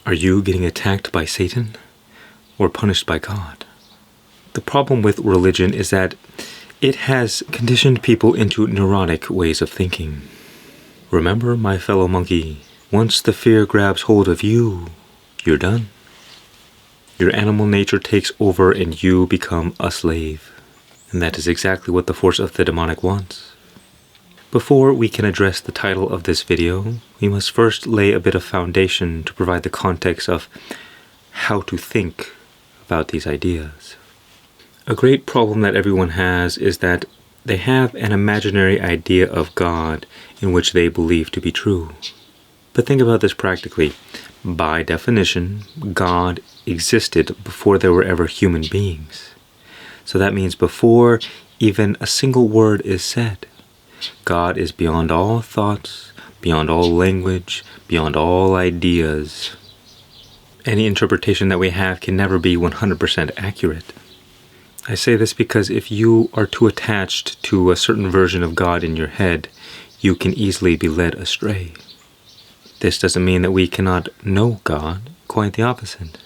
Are you getting attacked by Satan or punished by God? The problem with religion is that it has conditioned people into neurotic ways of thinking. Remember, my fellow monkey, once the fear grabs hold of you, you're done. Your animal nature takes over and you become a slave. And that is exactly what the force of the demonic wants. Before we can address the title of this video, we must first lay a bit of foundation to provide the context of how to think about these ideas. A great problem that everyone has is that they have an imaginary idea of God in which they believe to be true. But think about this practically. By definition, God existed before there were ever human beings. So that means before even a single word is said, God is beyond all thoughts, beyond all language, beyond all ideas. Any interpretation that we have can never be 100% accurate. I say this because if you are too attached to a certain version of God in your head, you can easily be led astray. This doesn't mean that we cannot know God, quite the opposite.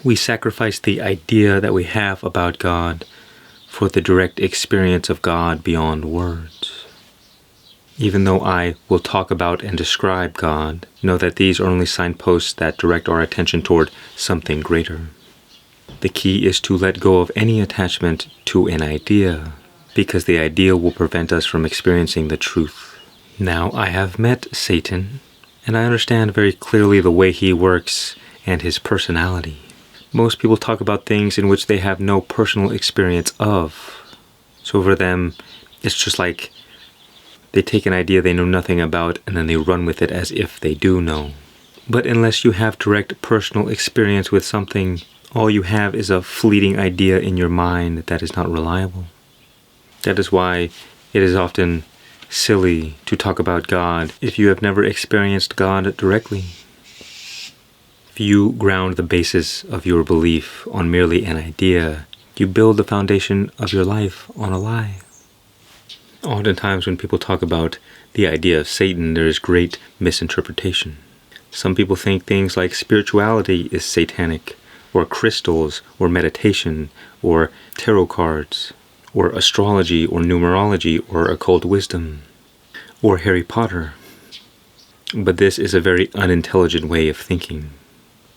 We sacrifice the idea that we have about God for the direct experience of God beyond words. Even though I will talk about and describe God, know that these are only signposts that direct our attention toward something greater. The key is to let go of any attachment to an idea, because the idea will prevent us from experiencing the truth. Now, I have met Satan, and I understand very clearly the way he works and his personality. Most people talk about things in which they have no personal experience of. So for them, it's just like they take an idea they know nothing about and then they run with it as if they do know. But unless you have direct personal experience with something, all you have is a fleeting idea in your mind that is not reliable. That is why it is often silly to talk about God if you have never experienced God directly. If you ground the basis of your belief on merely an idea, you build the foundation of your life on a lie. Oftentimes when people talk about the idea of Satan, there is great misinterpretation. Some people think things like spirituality is satanic, or crystals, or meditation, or tarot cards, or astrology, or numerology, or occult wisdom, or Harry Potter. But this is a very unintelligent way of thinking.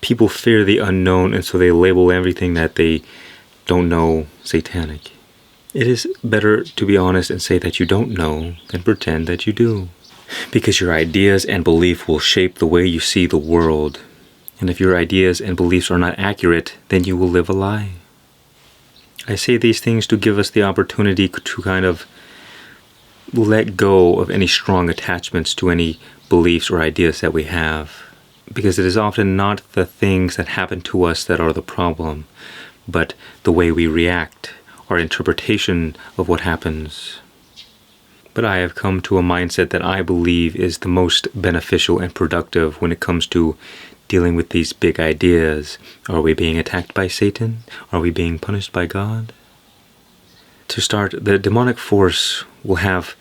People fear the unknown, and so they label everything that they don't know satanic. It is better to be honest and say that you don't know than pretend that you do. Because your ideas and belief will shape the way you see the world. And if your ideas and beliefs are not accurate, then you will live a lie. I say these things to give us the opportunity to kind of let go of any strong attachments to any beliefs or ideas that we have. Because it is often not the things that happen to us that are the problem, but the way we react, our interpretation of what happens. But I have come to a mindset that I believe is the most beneficial and productive when it comes to dealing with these big ideas. Are we being attacked by Satan? Are we being punished by God? To start, the demonic force will have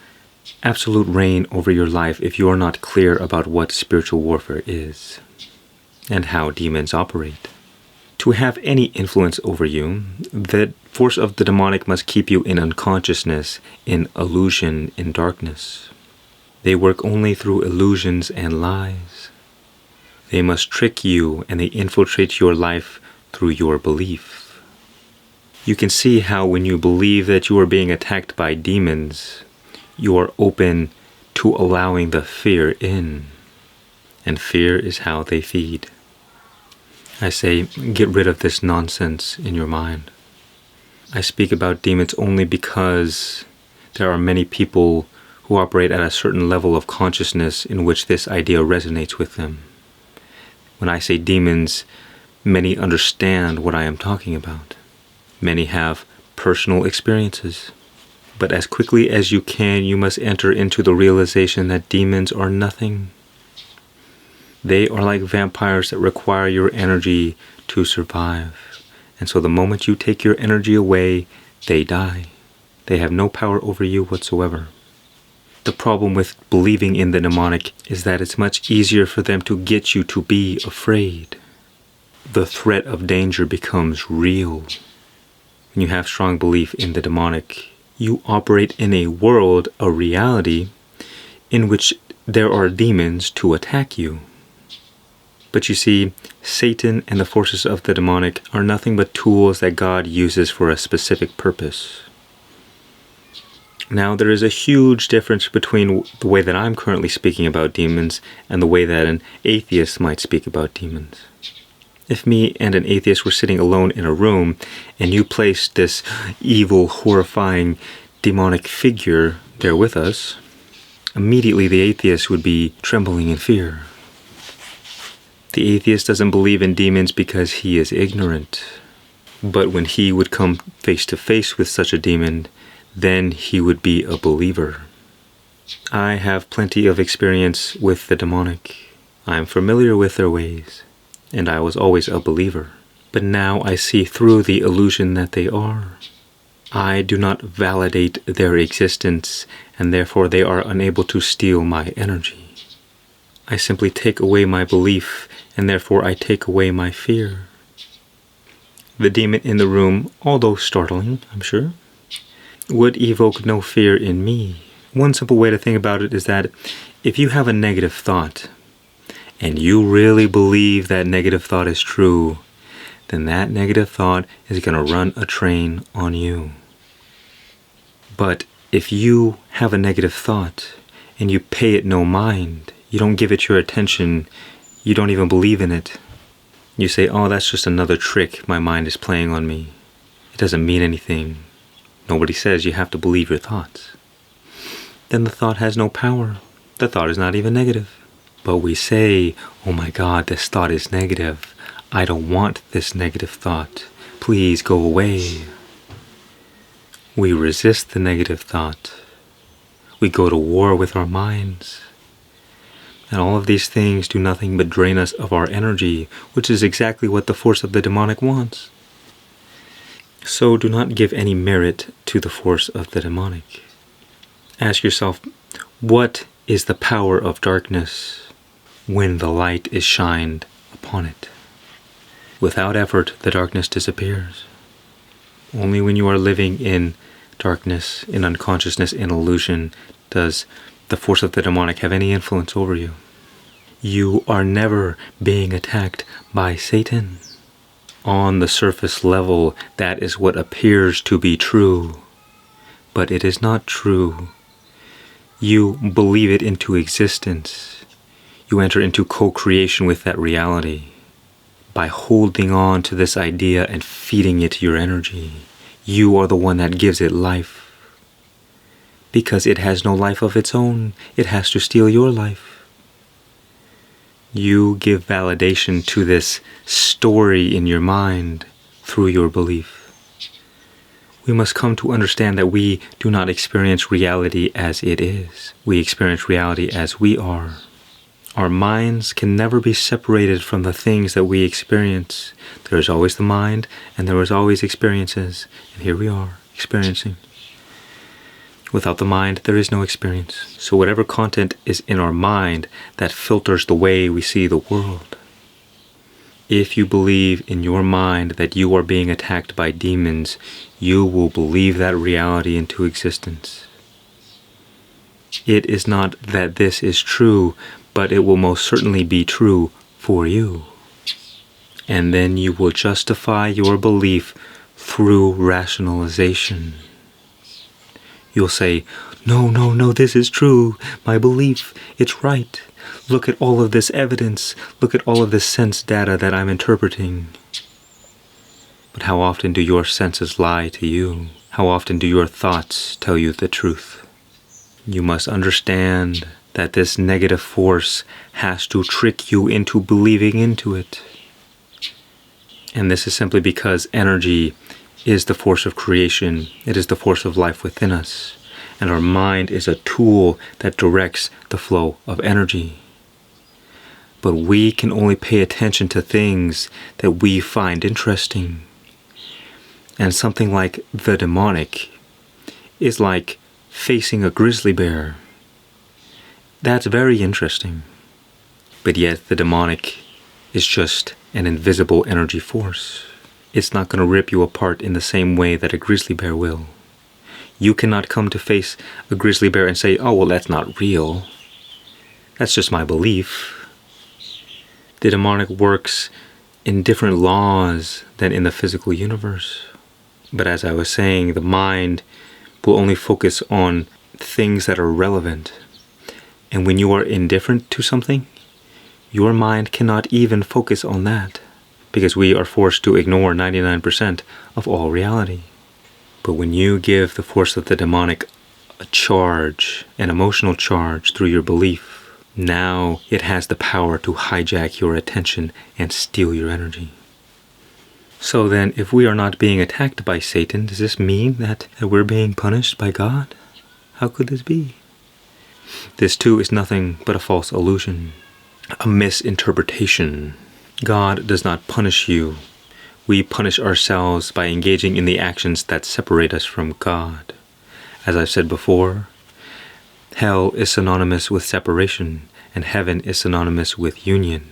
absolute reign over your life if you are not clear about what spiritual warfare is and how demons operate. To have any influence over you, the force of the demonic must keep you in unconsciousness, in illusion, in darkness. They work only through illusions and lies. They must trick you and they infiltrate your life through your belief. You can see how when you believe that you are being attacked by demons, you are open to allowing the fear in. And fear is how they feed. I say, get rid of this nonsense in your mind. I speak about demons only because there are many people who operate at a certain level of consciousness in which this idea resonates with them. When I say demons, many understand what I am talking about. Many have personal experiences. But as quickly as you can, you must enter into the realization that demons are nothing. They are like vampires that require your energy to survive. And so the moment you take your energy away, they die. They have no power over you whatsoever. The problem with believing in the demonic is that it's much easier for them to get you to be afraid. the threat of danger becomes real. When you have strong belief in the demonic, you operate in a world, a reality, in which there are demons to attack you. But you see, Satan and the forces of the demonic are nothing but tools that God uses for a specific purpose. Now, there is a huge difference between the way that I'm currently speaking about demons and the way that an atheist might speak about demons. If me and an atheist were sitting alone in a room and you placed this evil, horrifying, demonic figure there with us, immediately the atheist would be trembling in fear. The atheist doesn't believe in demons because he is ignorant. But when he would come face to face with such a demon, then he would be a believer. I have plenty of experience with the demonic. I am familiar with their ways, and I was always a believer. But now I see through the illusion that they are. I do not validate their existence, and therefore they are unable to steal my energy. I simply take away my belief, and therefore I take away my fear. The demon in the room, although startling, I'm sure, would evoke no fear in me. One simple way to think about it is that if you have a negative thought, and you really believe that negative thought is true, then that negative thought is going to run a train on you. But if you have a negative thought, and you pay it no mind, you don't give it your attention, you don't even believe in it, you say, oh, that's just another trick my mind is playing on me. It doesn't mean anything. Nobody says you have to believe your thoughts. Then the thought has no power. The thought is not even negative. But we say, oh my God, this thought is negative. I don't want this negative thought. Please go away. We resist the negative thought. We go to war with our minds. And all of these things do nothing but drain us of our energy, which is exactly what the force of the demonic wants. So do not give any merit to the force of the demonic. Ask yourself, what is the power of darkness when the light is shined upon it? Without effort, the darkness disappears. Only when you are living in darkness, in unconsciousness, in illusion, does the force of the demonic have any influence over you. You are never being attacked by Satan. On the surface level, that is what appears to be true, but it is not true. You believe it into existence. You enter into co-creation with that reality by holding on to this idea and feeding it your energy. You are the one that gives it life. Because it has no life of its own. It has to steal your life. You give validation to this story in your mind through your belief. We must come to understand that we do not experience reality as it is. We experience reality as we are. Our minds can never be separated from the things that we experience. There is always the mind, and there is always experiences. And here we are, experiencing. Without the mind, there is no experience. So whatever content is in our mind, that filters the way we see the world. If you believe in your mind that you are being attacked by demons, you will believe that reality into existence. It is not that this is true, but it will most certainly be true for you. And then you will justify your belief through rationalization. You'll say, no, this is true. My belief, it's right. Look at all of this evidence. Look at all of this sense data that I'm interpreting. But how often do your senses lie to you? How often do your thoughts tell you the truth? You must understand that this negative force has to trick you into believing into it. And this is simply because energy is the force of creation. It is the force of life within us. And our mind is a tool that directs the flow of energy. But we can only pay attention to things that we find interesting. And something like the demonic is like facing a grizzly bear. That's very interesting. But yet the demonic is just an invisible energy force. It's not going to rip you apart in the same way that a grizzly bear will. You cannot come to face a grizzly bear and say, oh, well, that's not real. That's just my belief. The demonic works in different laws than in the physical universe. But as I was saying, the mind will only focus on things that are relevant. And when you are indifferent to something, your mind cannot even focus on that, because we are forced to ignore 99% of all reality. But when you give the force of the demonic a charge, an emotional charge through your belief, now it has the power to hijack your attention and steal your energy. So then, if we are not being attacked by Satan, does this mean that we're being punished by God? How could this be? This too is nothing but a false illusion, a misinterpretation. God does not punish you. We punish ourselves by engaging in the actions that separate us from God. As I've said before, hell is synonymous with separation, and heaven is synonymous with union.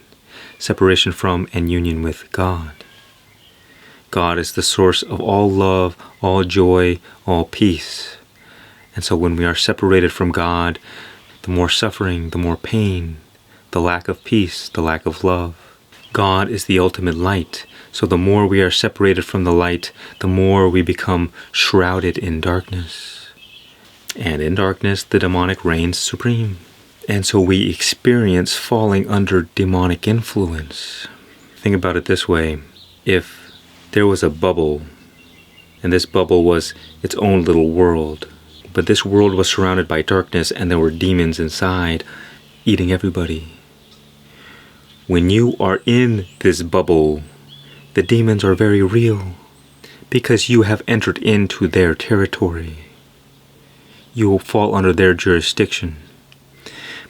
Separation from and union with God. God is the source of all love, all joy, all peace. And so when we are separated from God, the more suffering, the more pain, the lack of peace, the lack of love. God is the ultimate light. So the more we are separated from the light, the more we become shrouded in darkness. And in darkness, the demonic reigns supreme. And so we experience falling under demonic influence. Think about it this way. If there was a bubble, and this bubble was its own little world, but this world was surrounded by darkness, and there were demons inside, eating everybody. When you are in this bubble, the demons are very real, because you have entered into their territory. You will fall under their jurisdiction.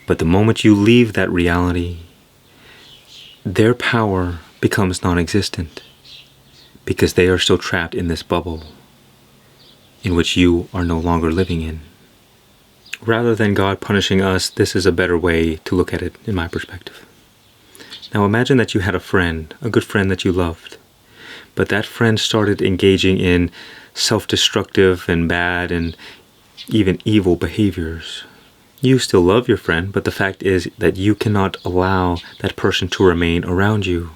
But the moment you leave that reality, their power becomes non-existent, because they are still trapped in this bubble in which you are no longer living in. Rather than God punishing us, this is a better way to look at it in my perspective. Now imagine that you had a friend, a good friend that you loved, but that friend started engaging in self-destructive and bad and even evil behaviors. You still love your friend, but the fact is that you cannot allow that person to remain around you,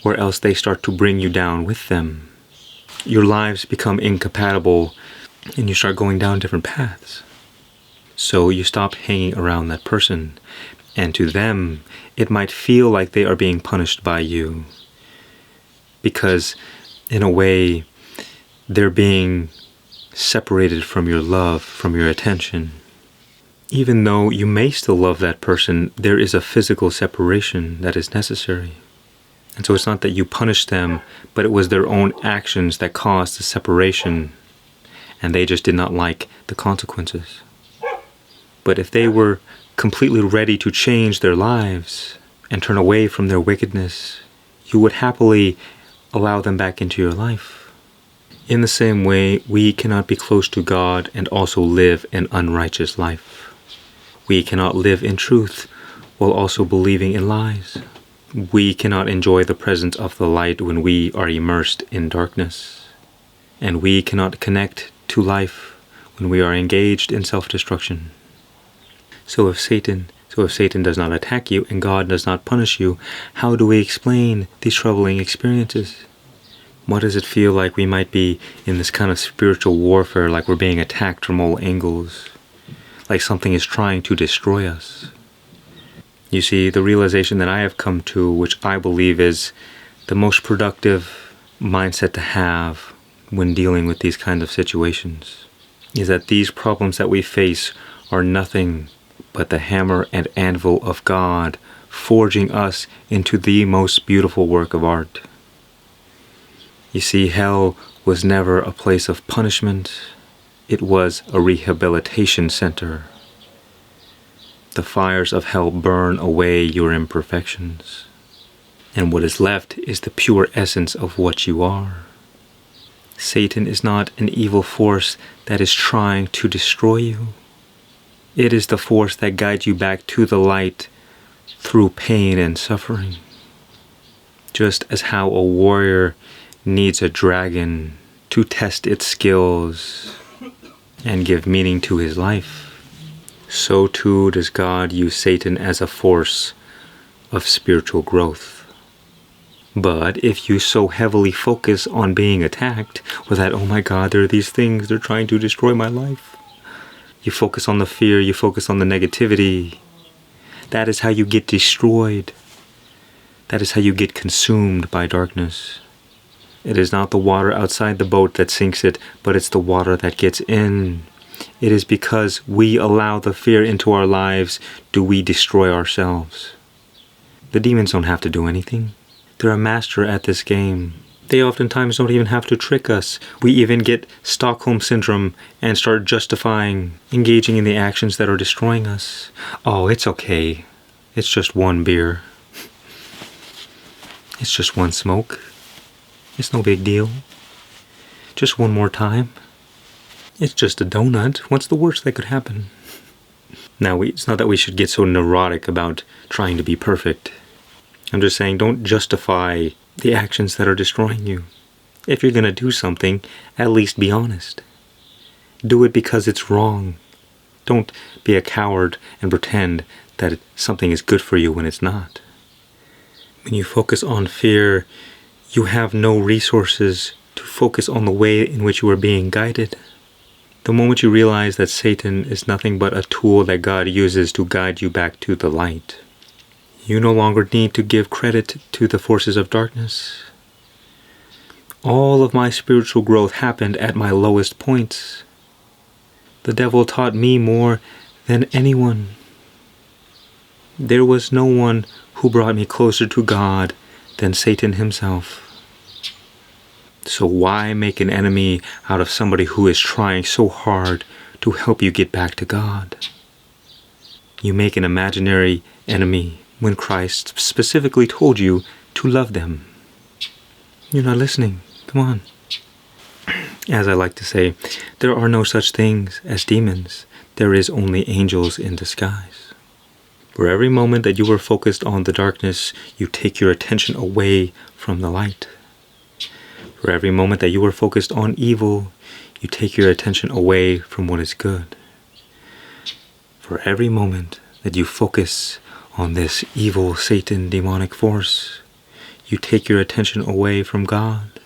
or else they start to bring you down with them. Your lives become incompatible and you start going down different paths. So you stop hanging around that person, and to them it might feel like they are being punished by you, because in a way they're being separated from your love, from your attention. Even though you may still love that person, there is a physical separation that is necessary. And so it's not that you punished them, but it was their own actions that caused the separation, and they just did not like the consequences. But if they were completely ready to change their lives and turn away from their wickedness, you would happily allow them back into your life. In the same way, we cannot be close to God and also live an unrighteous life. We cannot live in truth while also believing in lies. We cannot enjoy the presence of the light when we are immersed in darkness. And we cannot connect to life when we are engaged in self-destruction. So if Satan does not attack you and God does not punish you, how do we explain these troubling experiences? What does it feel like we might be in this kind of spiritual warfare, like we're being attacked from all angles, like something is trying to destroy us? You see, the realization that I have come to, which I believe is the most productive mindset to have when dealing with these kinds of situations, is that these problems that we face are nothing but the hammer and anvil of God forging us into the most beautiful work of art. You see, hell was never a place of punishment. It was a rehabilitation center. The fires of hell burn away your imperfections, and what is left is the pure essence of what you are. Satan is not an evil force that is trying to destroy you. It is the force that guides you back to the light through pain and suffering. Just as how a warrior needs a dragon to test its skills and give meaning to his life, so too does God use Satan as a force of spiritual growth. But if you so heavily focus on being attacked, or that, oh my God, there are these things, they're trying to destroy my life. You focus on the fear, you focus on the negativity. That is how you get destroyed. That is how you get consumed by darkness. It is not the water outside the boat that sinks it, but it's the water that gets in. It is because we allow the fear into our lives do we destroy ourselves. The demons don't have to do anything. They're a master at this game. They oftentimes don't even have to trick us. We even get Stockholm Syndrome and start justifying, engaging in the actions that are destroying us. Oh, it's okay. It's just one beer. It's just one smoke. It's no big deal. Just one more time. It's just a donut. What's the worst that could happen? Now, it's not that we should get so neurotic about trying to be perfect. I'm just saying, don't justify the actions that are destroying you. If you're going to do something, at least be honest. Do it because it's wrong. Don't be a coward and pretend that something is good for you when it's not. When you focus on fear, you have no resources to focus on the way in which you are being guided. The moment you realize that Satan is nothing but a tool that God uses to guide you back to the light, you no longer need to give credit to the forces of darkness. All of my spiritual growth happened at my lowest points. The devil taught me more than anyone. There was no one who brought me closer to God than Satan himself. So why make an enemy out of somebody who is trying so hard to help you get back to God? You make an imaginary enemy when Christ specifically told you to love them. You're not listening. Come on. As I like to say, there are no such things as demons. There is only angels in disguise. For every moment that you are focused on the darkness, you take your attention away from the light. For every moment that you are focused on evil, you take your attention away from what is good. For every moment that you focus on this evil Satan demonic force, you take your attention away from God.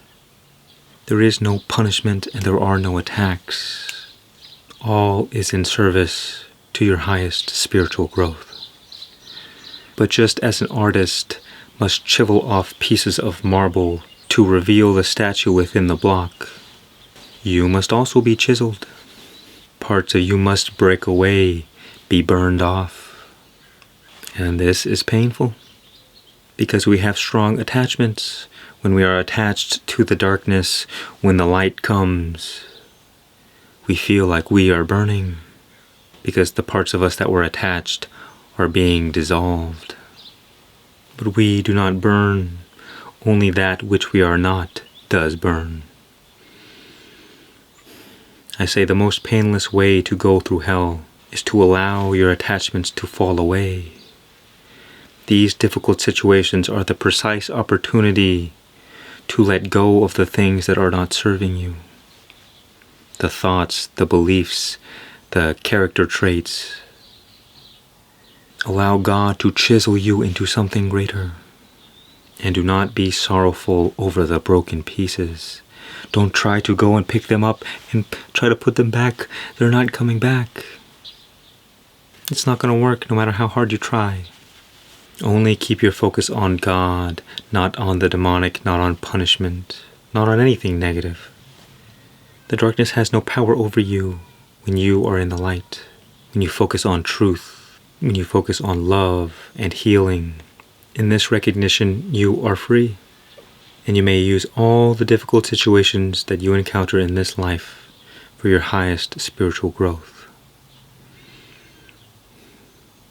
There is no punishment and there are no attacks. All is in service to your highest spiritual growth. But just as an artist must chisel off pieces of marble to reveal the statue within the block, you must also be chiseled. Parts of you must break away, be burned off. And this is painful, because we have strong attachments. When we are attached to the darkness, when the light comes, we feel like we are burning, because the parts of us that were attached are being dissolved. But we do not burn. Only that which we are not does burn. I say the most painless way to go through hell is to allow your attachments to fall away. These difficult situations are the precise opportunity to let go of the things that are not serving you. The thoughts, the beliefs, the character traits. Allow God to chisel you into something greater. And do not be sorrowful over the broken pieces. Don't try to go and pick them up and try to put them back. They're not coming back. It's not going to work no matter how hard you try. Only keep your focus on God, not on the demonic, not on punishment, not on anything negative. The darkness has no power over you when you are in the light, when you focus on truth, when you focus on love and healing. In this recognition, you are free, and you may use all the difficult situations that you encounter in this life for your highest spiritual growth.